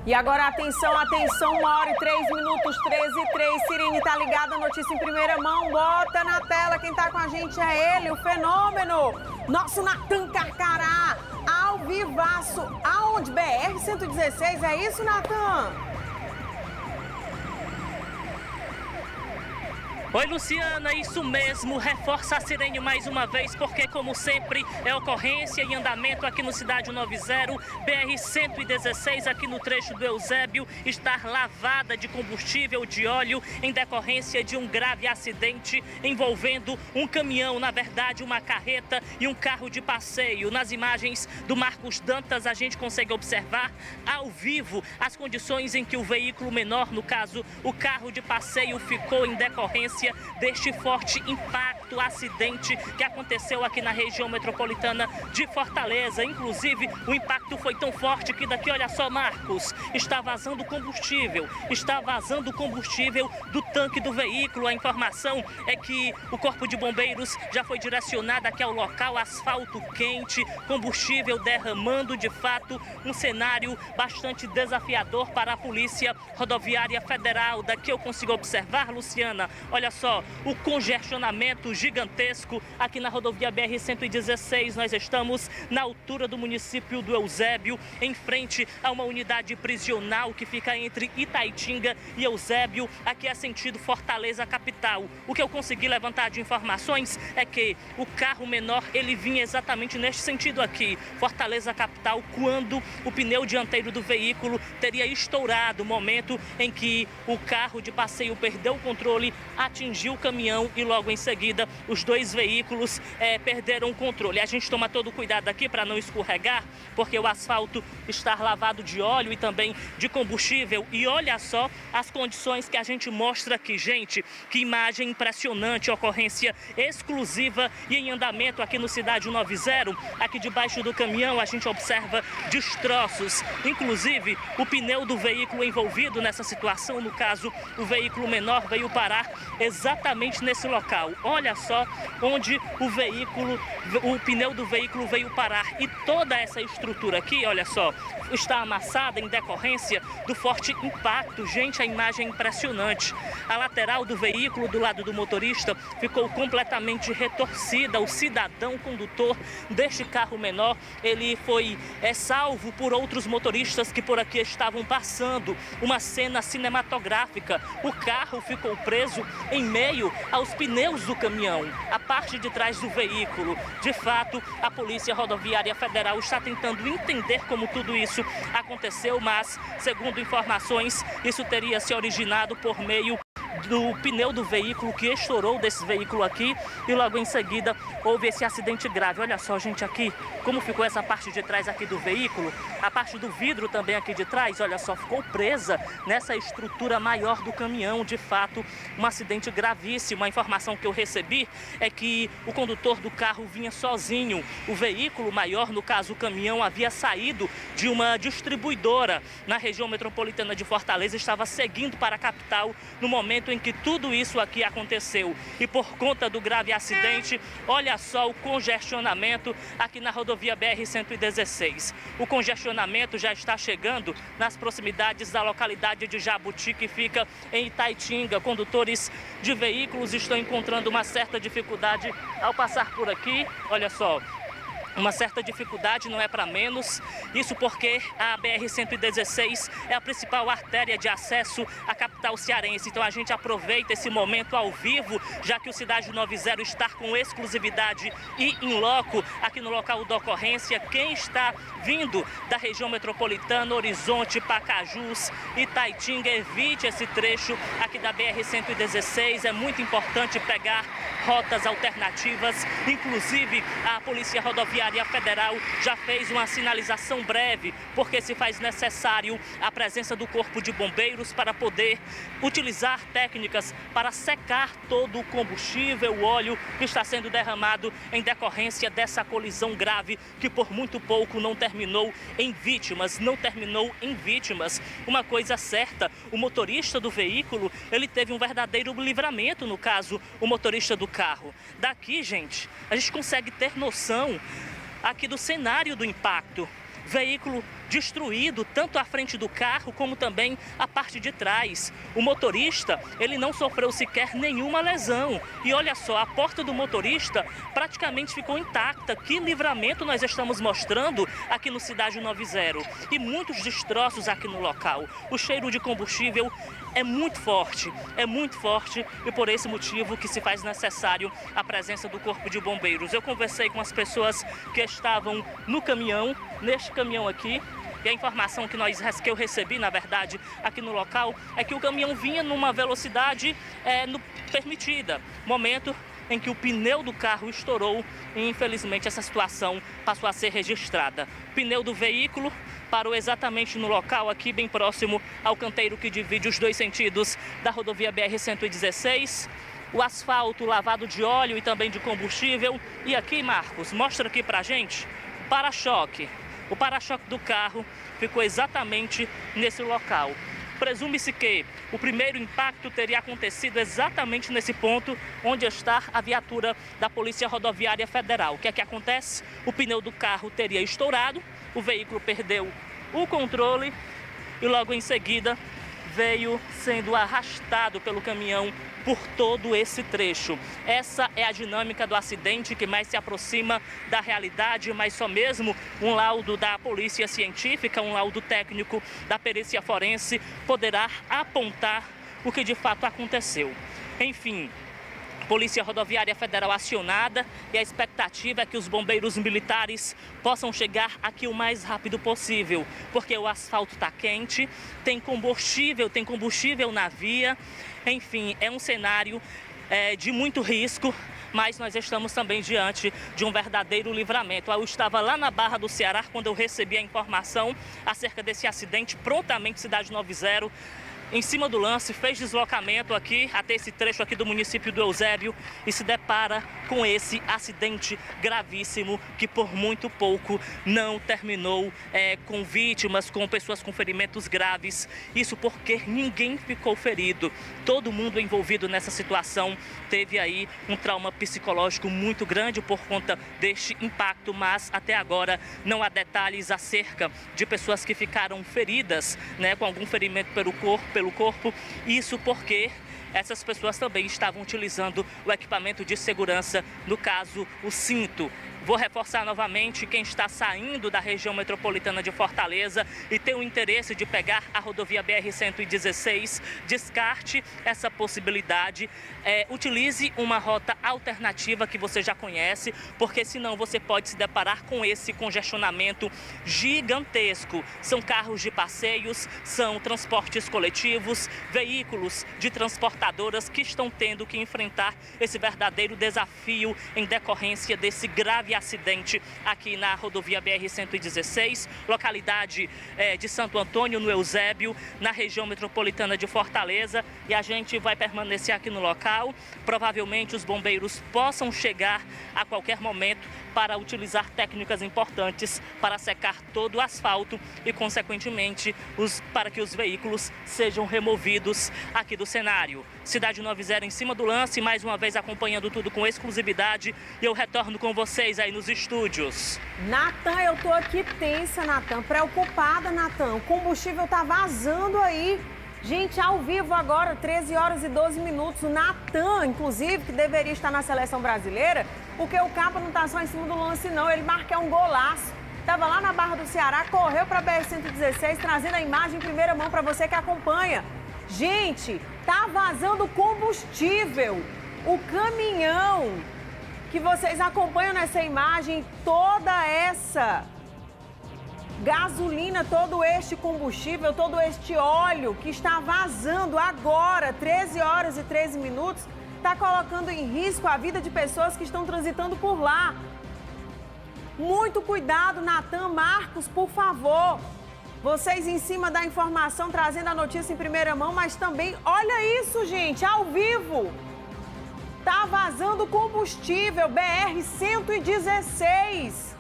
E agora, atenção, atenção, 1h03, 13h03. Sirene tá ligada, notícia em primeira mão. Bota na tela, quem tá com a gente é ele, o fenômeno. Nosso Natan Carcará, ao vivaço. Aonde? BR-116, é isso, Natan? Oi, Luciana, isso mesmo, reforça a Sirene mais uma vez, porque como sempre é ocorrência em andamento aqui no Cidade 90, BR-116 aqui no trecho do Eusébio, está lavada de combustível de óleo em decorrência de um grave acidente envolvendo um caminhão, na verdade uma carreta e um carro de passeio. Nas imagens do Marcos Dantas a gente consegue observar ao vivo as condições em que o veículo menor, no caso o carro de passeio, ficou em decorrência deste forte impacto, acidente que aconteceu aqui na região metropolitana de Fortaleza. Inclusive, o impacto foi tão forte que daqui, olha só, Marcos, está vazando combustível do tanque do veículo. A informação é que o Corpo de Bombeiros já foi direcionado aqui ao local, asfalto quente, combustível derramando, de fato, um cenário bastante desafiador para a Polícia Rodoviária Federal. Daqui eu consigo observar, Luciana, olha só, o congestionamento gigantesco aqui na rodovia BR-116. Nós estamos na altura do município do Eusébio, em frente a uma unidade prisional que fica entre Itaitinga e Eusébio, aqui é sentido Fortaleza capital. O que eu consegui levantar de informações é que o carro menor, ele vinha exatamente neste sentido aqui, Fortaleza capital, quando o pneu dianteiro do veículo teria estourado, momento em que o carro de passeio perdeu o controle, atingiu o caminhão e logo em seguida os dois veículos perderam o controle. A gente toma todo o cuidado aqui para não escorregar, porque o asfalto está lavado de óleo e também de combustível. E olha só as condições que a gente mostra aqui, gente. Que imagem impressionante, ocorrência exclusiva e em andamento aqui no Cidade 90. Aqui debaixo do caminhão a gente observa destroços, inclusive o pneu do veículo envolvido nessa situação, no caso o veículo menor, veio parar exatamente nesse local. Olha só onde o pneu do veículo veio parar, e toda essa estrutura aqui, olha só, está amassada em decorrência do forte impacto. Gente, a imagem é impressionante. A lateral do veículo do lado do motorista ficou completamente retorcida. O cidadão condutor deste carro menor, ele foi salvo por outros motoristas que por aqui estavam passando. Uma cena cinematográfica. O carro ficou preso em meio aos pneus do caminhão, a parte de trás do veículo. De fato, a Polícia Rodoviária Federal está tentando entender como tudo isso aconteceu, mas, segundo informações, isso teria se originado por meio do pneu do veículo que estourou desse veículo aqui e logo em seguida houve esse acidente grave. Olha só, gente, aqui como ficou essa parte de trás aqui do veículo, a parte do vidro também aqui de trás, olha só, ficou presa nessa estrutura maior do caminhão. De fato, um acidente gravíssimo. A informação que eu recebi é que o condutor do carro vinha sozinho. O veículo maior, no caso o caminhão, havia saído de uma distribuidora na região metropolitana de Fortaleza, estava seguindo para a capital no momento em que tudo isso aqui aconteceu. E por conta do grave acidente, olha só o congestionamento aqui na rodovia BR-116. O congestionamento já está chegando nas proximidades da localidade de Jabuti, que fica em Itaitinga. Condutores de veículos estão encontrando uma certa dificuldade ao passar por aqui. Olha só, uma certa dificuldade, não é para menos. Isso porque a BR-116 é a principal artéria de acesso à capital cearense. Então a gente aproveita esse momento ao vivo, já que o Cidade 90 está com exclusividade e em loco aqui no local da ocorrência. Quem está vindo da região metropolitana, Horizonte, Pacajus, Itaitinga, evite esse trecho aqui da BR-116. É muito importante pegar rotas alternativas. Inclusive, a Polícia Rodoviária Federal já fez uma sinalização breve, porque se faz necessário a presença do Corpo de Bombeiros para poder utilizar técnicas para secar todo o combustível, o óleo que está sendo derramado em decorrência dessa colisão grave que por muito pouco não terminou em vítimas. Uma coisa certa, o motorista do veículo, ele teve um verdadeiro livramento, no caso, o motorista do carro. Daqui, gente, a gente consegue ter noção aqui do cenário do impacto. Veículo destruído tanto a frente do carro como também a parte de trás. O motorista, ele não sofreu sequer nenhuma lesão. E olha só, a porta do motorista praticamente ficou intacta. Que livramento nós estamos mostrando aqui no Cidade 90. E muitos destroços aqui no local. O cheiro de combustível é muito forte e por esse motivo que se faz necessário a presença do Corpo de Bombeiros. Eu conversei com as pessoas que estavam no caminhão, neste caminhão aqui, e a informação que eu recebi, na verdade, aqui no local, é que o caminhão vinha numa velocidade permitida. Momento em que o pneu do carro estourou e, infelizmente, essa situação passou a ser registrada. O pneu do veículo parou exatamente no local, aqui bem próximo ao canteiro que divide os dois sentidos da rodovia BR-116. O asfalto lavado de óleo e também de combustível. E aqui, Marcos, mostra aqui pra gente o para-choque. O para-choque do carro ficou exatamente nesse local. Presume-se que o primeiro impacto teria acontecido exatamente nesse ponto onde está a viatura da Polícia Rodoviária Federal. O que é que acontece? O pneu do carro teria estourado, o veículo perdeu o controle e logo em seguida veio sendo arrastado pelo caminhão por todo esse trecho. Essa é a dinâmica do acidente que mais se aproxima da realidade, mas só mesmo um laudo da polícia científica, um laudo técnico da perícia forense poderá apontar o que de fato aconteceu. Enfim, Polícia Rodoviária Federal acionada e a expectativa é que os bombeiros militares possam chegar aqui o mais rápido possível, porque o asfalto está quente, tem combustível na via, enfim, é um cenário de muito risco, mas nós estamos também diante de um verdadeiro livramento. Eu estava lá na Barra do Ceará quando eu recebi a informação acerca desse acidente, prontamente Cidade 90, em cima do lance, fez deslocamento aqui, até esse trecho aqui do município do Eusébio e se depara com esse acidente gravíssimo que por muito pouco não terminou com vítimas, com pessoas com ferimentos graves. Isso porque ninguém ficou ferido. Todo mundo envolvido nessa situação teve aí um trauma psicológico muito grande por conta deste impacto, mas até agora não há detalhes acerca de pessoas que ficaram feridas, com algum ferimento pelo corpo, isso porque essas pessoas também estavam utilizando o equipamento de segurança, no caso, o cinto. Vou reforçar novamente, quem está saindo da região metropolitana de Fortaleza e tem o interesse de pegar a rodovia BR-116, descarte essa possibilidade, utilize uma rota alternativa que você já conhece, porque senão você pode se deparar com esse congestionamento gigantesco. São carros de passeios, são transportes coletivos, veículos de transportadoras que estão tendo que enfrentar esse verdadeiro desafio em decorrência desse grave acidente aqui na rodovia BR-116, localidade de Santo Antônio, no Eusébio, na região metropolitana de Fortaleza, e a gente vai permanecer aqui no local. Provavelmente os bombeiros possam chegar a qualquer momento para utilizar técnicas importantes para secar todo o asfalto e, consequentemente, para que os veículos sejam removidos aqui do cenário. Cidade 90 em cima do lance, mais uma vez acompanhando tudo com exclusividade, e eu retorno com vocês aí nos estúdios. Natan, eu tô aqui tensa, Natan, preocupada, Natan. O combustível tá vazando aí. Gente, ao vivo agora, 13 horas e 12 minutos. O Natan, inclusive, que deveria estar na seleção brasileira, porque o Capa não tá só em cima do lance, não. Ele marca um golaço. Tava lá na Barra do Ceará, correu para a BR-116, trazendo a imagem em primeira mão para você que acompanha. Gente, tá vazando combustível. O caminhão que vocês acompanham nessa imagem, toda essa gasolina, todo este combustível, todo este óleo que está vazando agora, 13 horas e 13 minutos, está colocando em risco a vida de pessoas que estão transitando por lá. Muito cuidado, Natan, Marcos, por favor. Vocês em cima da informação, trazendo a notícia em primeira mão, mas também, olha isso, gente, ao vivo. Tá vazando combustível, BR-116.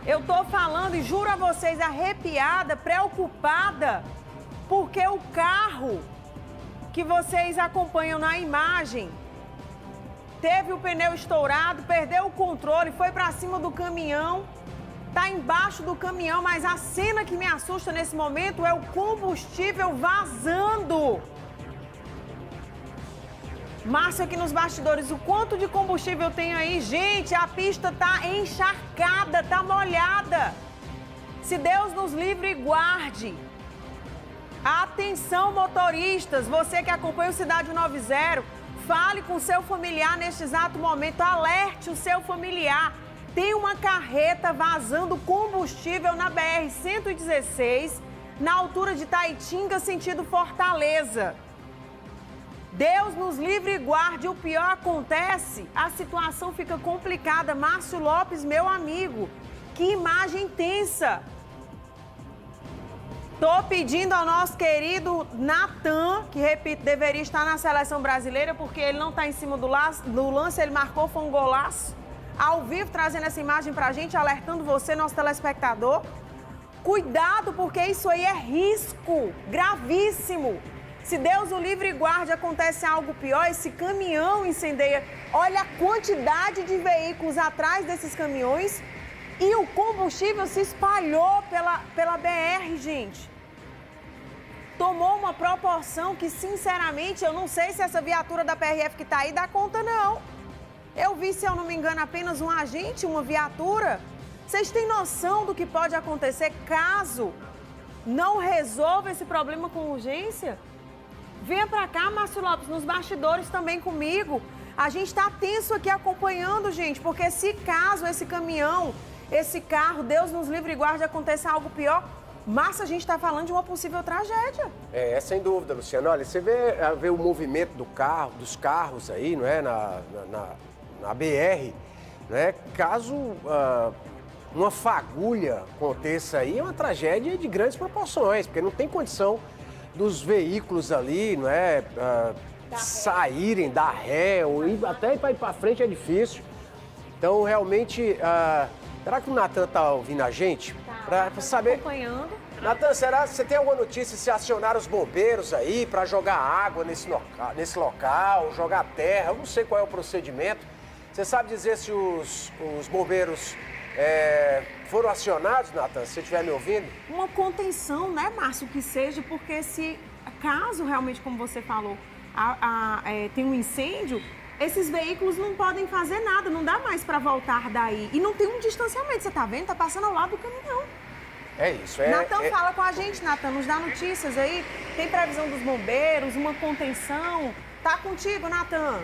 Eu tô falando e juro a vocês, arrepiada, preocupada, porque o carro que vocês acompanham na imagem teve o pneu estourado, perdeu o controle, foi para cima do caminhão está embaixo do caminhão, mas a cena que me assusta nesse momento é o combustível vazando. Márcio aqui nos bastidores, o quanto de combustível tem aí? Gente, a pista tá encharcada, tá molhada. Se Deus nos livre e guarde. Atenção, motoristas, você que acompanha o Cidade 90, fale com seu familiar neste exato momento, alerte o seu familiar. Tem uma carreta vazando combustível na BR-116, na altura de Taitinga, sentido Fortaleza. Deus nos livre e guarde, o pior acontece, a situação fica complicada. Márcio Lopes, meu amigo, que imagem tensa. Tô pedindo ao nosso querido Natan, que, repito, deveria estar na seleção brasileira, porque ele não está em cima do lance, ele marcou, foi um golaço. Ao vivo, trazendo essa imagem pra gente, alertando você, nosso telespectador. Cuidado, porque isso aí é risco gravíssimo. Se Deus o livre e guarde, acontece algo pior, esse caminhão incendeia. Olha a quantidade de veículos atrás desses caminhões e o combustível se espalhou pela BR, gente. Tomou uma proporção que, sinceramente, eu não sei se essa viatura da PRF que está aí dá conta, não. Eu vi, se eu não me engano, apenas um agente, uma viatura. Vocês têm noção do que pode acontecer caso não resolva esse problema com urgência? Venha pra cá, Márcio Lopes, nos bastidores também comigo. A gente tá tenso aqui acompanhando, gente, porque se caso esse caminhão, esse carro, Deus nos livre e guarde, aconteça algo pior, Márcio, a gente tá falando de uma possível tragédia. É, sem dúvida, Luciano. Olha, você vê o movimento dos carros aí, não é, na BR, né? Caso uma fagulha aconteça aí, é uma tragédia de grandes proporções, porque não tem condição dos veículos ali, não é, saírem, dar ré, ou até ir para frente é difícil. Então, realmente, será que o Natan tá ouvindo a gente? Tá, para saber. Acompanhando. Natan, será que você tem alguma notícia se acionaram os bombeiros aí para jogar água nesse local, jogar terra? Eu não sei qual é o procedimento. Você sabe dizer se os bombeiros foram acionados, Natan, se você estiver me ouvindo? Uma contenção, né, Márcio, que seja, porque se caso realmente, como você falou, tem um incêndio, esses veículos não podem fazer nada, não dá mais para voltar daí. E não tem um distanciamento, você tá vendo? Tá passando ao lado do caminhão. É isso, Natan, fala com a gente, Natan, nos dá notícias aí. Tem previsão dos bombeiros, uma contenção. Tá contigo, Natan?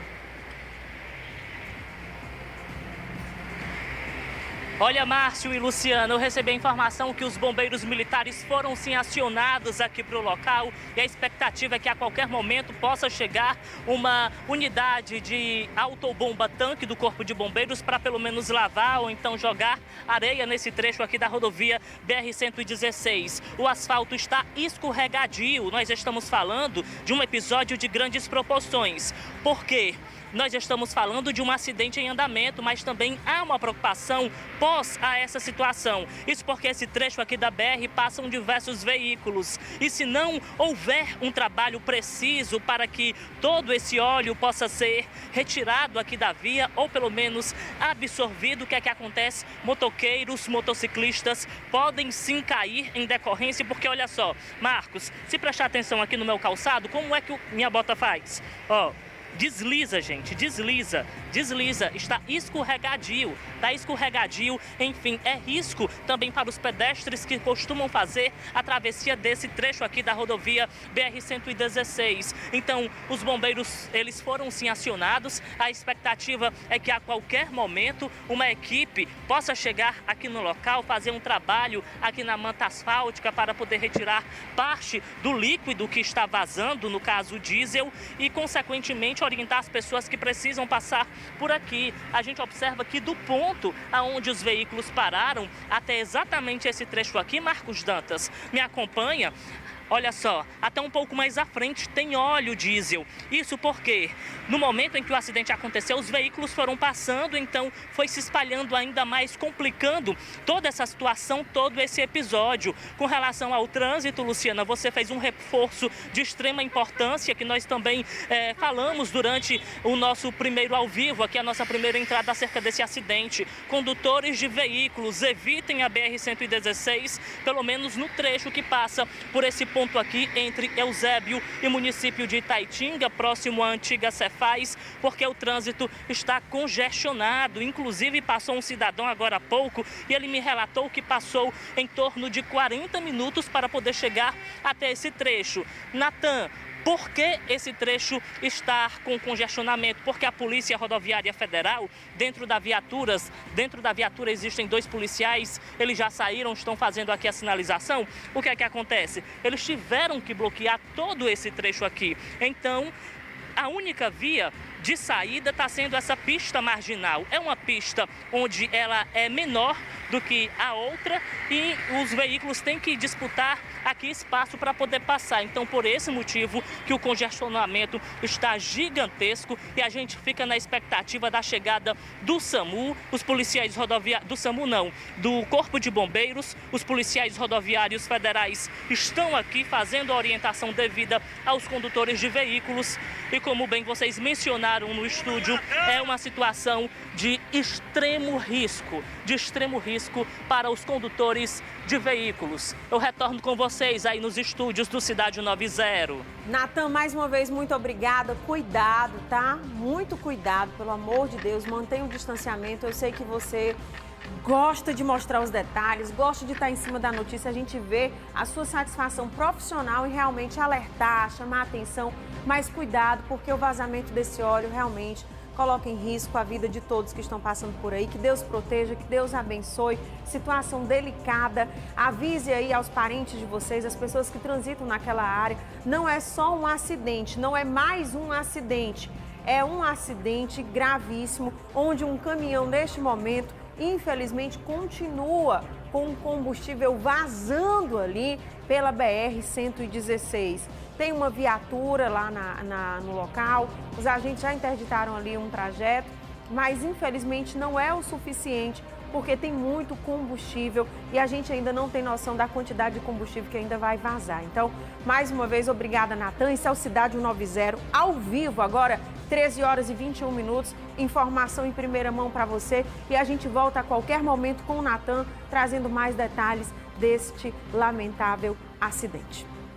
Olha, Márcio e Luciano, eu recebi a informação que os bombeiros militares foram sim acionados aqui para o local e a expectativa é que a qualquer momento possa chegar uma unidade de autobomba tanque do Corpo de Bombeiros para pelo menos lavar ou então jogar areia nesse trecho aqui da rodovia BR-116. O asfalto está escorregadio, nós estamos falando de um episódio de grandes proporções. Por quê? Nós estamos falando de um acidente em andamento, mas também há uma preocupação pós a essa situação. Isso porque esse trecho aqui da BR passam diversos veículos. E se não houver um trabalho preciso para que todo esse óleo possa ser retirado aqui da via, ou pelo menos absorvido, o que é que acontece? Motoqueiros, motociclistas podem sim cair em decorrência, porque olha só, Marcos, se prestar atenção aqui no meu calçado, como é que minha bota faz? Ó. Desliza, gente, desliza, está escorregadio, enfim, é risco também para os pedestres que costumam fazer a travessia desse trecho aqui da rodovia BR-116. Então, os bombeiros, eles foram sim acionados, a expectativa é que a qualquer momento uma equipe possa chegar aqui no local, fazer um trabalho aqui na manta asfáltica para poder retirar parte do líquido que está vazando, no caso diesel, e consequentemente orientar as pessoas que precisam passar por aqui. A gente observa que do ponto aonde os veículos pararam até exatamente esse trecho aqui, Marcos Dantas, me acompanha, Olha só, até um pouco mais à frente tem óleo diesel. Isso porque no momento em que o acidente aconteceu, os veículos foram passando, então foi se espalhando ainda mais, complicando toda essa situação, todo esse episódio. Com relação ao trânsito, Luciana, você fez um reforço de extrema importância que nós também falamos durante o nosso primeiro ao vivo, aqui a nossa primeira entrada acerca desse acidente. Condutores de veículos, evitem a BR-116, pelo menos no trecho que passa por esse ponto aqui entre Eusébio e município de Itaitinga, próximo à antiga Cefaz, porque o trânsito está congestionado. Inclusive passou um cidadão agora há pouco e ele me relatou que passou em torno de 40 minutos para poder chegar até esse trecho. Natan, por que esse trecho está com congestionamento? Porque a Polícia Rodoviária Federal, dentro da viatura existem 2 policiais, eles já saíram, estão fazendo aqui a sinalização. O que é que acontece? Eles tiveram que bloquear todo esse trecho aqui. Então, a única via de saída está sendo essa pista marginal. É uma pista onde ela é menor do que a outra e os veículos têm que disputar aqui espaço para poder passar. Então, por esse motivo que o congestionamento está gigantesco e a gente fica na expectativa da chegada do SAMU, os policiais rodoviários, do SAMU não, do Corpo de Bombeiros, os policiais rodoviários federais estão aqui fazendo a orientação devida aos condutores de veículos e, como bem vocês mencionaram no estúdio, é uma situação de extremo risco para os condutores de veículos. Eu retorno com vocês aí nos estúdios do Cidade 90. Natan, mais uma vez, muito obrigada. Cuidado, tá? Muito cuidado, pelo amor de Deus. Mantenha o distanciamento. Eu sei que você gosta de mostrar os detalhes, gosta de estar em cima da notícia. A gente vê a sua satisfação profissional em realmente alertar, chamar a atenção. Mas cuidado, porque o vazamento desse óleo realmente coloca em risco a vida de todos que estão passando por aí. Que Deus proteja, que Deus abençoe. Situação delicada. Avise aí aos parentes de vocês, as pessoas que transitam naquela área. Não é só um acidente, não é mais um acidente. É um acidente gravíssimo, onde um caminhão, neste momento, infelizmente, continua com o combustível vazando ali pela BR-116. Tem uma viatura lá no local, os agentes já interditaram ali um trajeto, mas infelizmente não é o suficiente, porque tem muito combustível e a gente ainda não tem noção da quantidade de combustível que ainda vai vazar. Então, mais uma vvez, obrigada, Natan. Isso é o Cidade 90, ao vivo agora, 13 horas e 21 minutos, informação em primeira mão para você. E a gente volta a qualquer momento com o Natan, trazendo mais detalhes deste lamentável acidente.